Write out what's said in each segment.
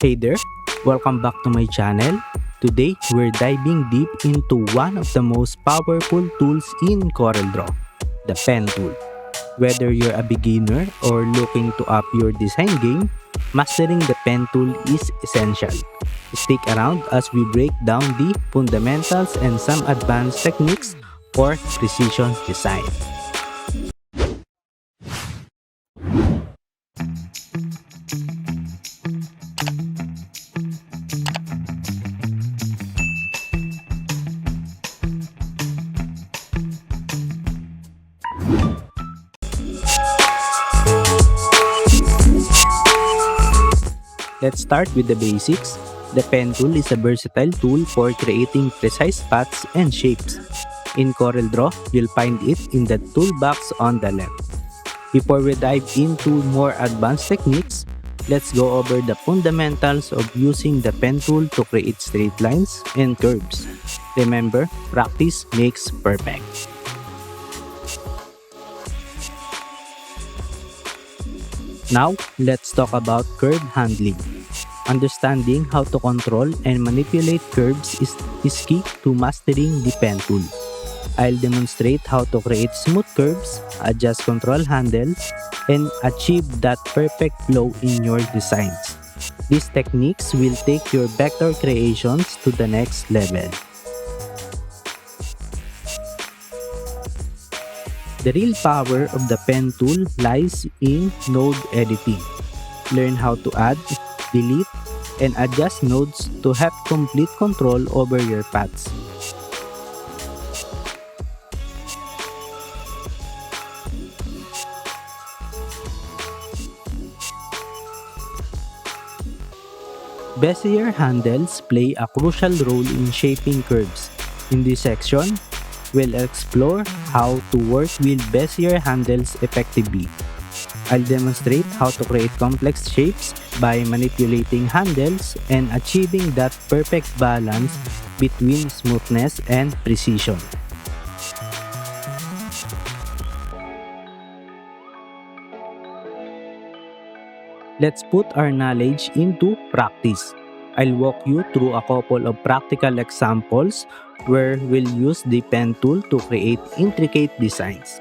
Hey there, welcome back to my channel. Today, we're diving deep into one of the most powerful tools in CorelDRAW, the pen tool. Whether you're a beginner or looking to up your design game, mastering the pen tool is essential. Stick around as we break down the fundamentals and some advanced techniques for precision design. Let's start with the basics. The pen tool is a versatile tool for creating precise paths and shapes. In CorelDRAW, you'll find it in the toolbox on the left. Before we dive into more advanced techniques, let's go over the fundamentals of using the pen tool to create straight lines and curves. Remember, practice makes perfect. Now, let's talk about curve handling. Understanding how to control and manipulate curves is key to mastering the pen tool. I'll demonstrate how to create smooth curves, adjust control handles, and achieve that perfect flow in your designs. These techniques will take your vector creations to the next level. The real power of the pen tool lies in node editing. Learn how to add, delete, and adjust nodes to have complete control over your paths. Bezier handles play a crucial role in shaping curves. In this section, we'll explore how to work with Bezier handles effectively. I'll demonstrate how to create complex shapes by manipulating handles and achieving that perfect balance between smoothness and precision. Let's put our knowledge into practice. I'll walk you through a couple of practical examples where we'll use the pen tool to create intricate designs.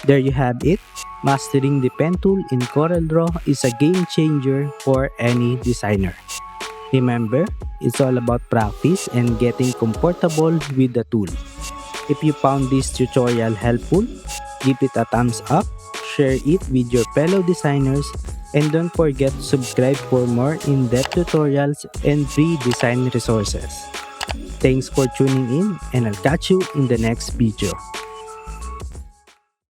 There you have it. Mastering the pen tool in CorelDRAW is a game changer for any designer. Remember, it's all about practice and getting comfortable with the tool. If you found this tutorial helpful, give it a thumbs up, share it with your fellow designers, and don't forget to subscribe for more in-depth tutorials and free design resources. Thanks for tuning in, and I'll catch you in the next video.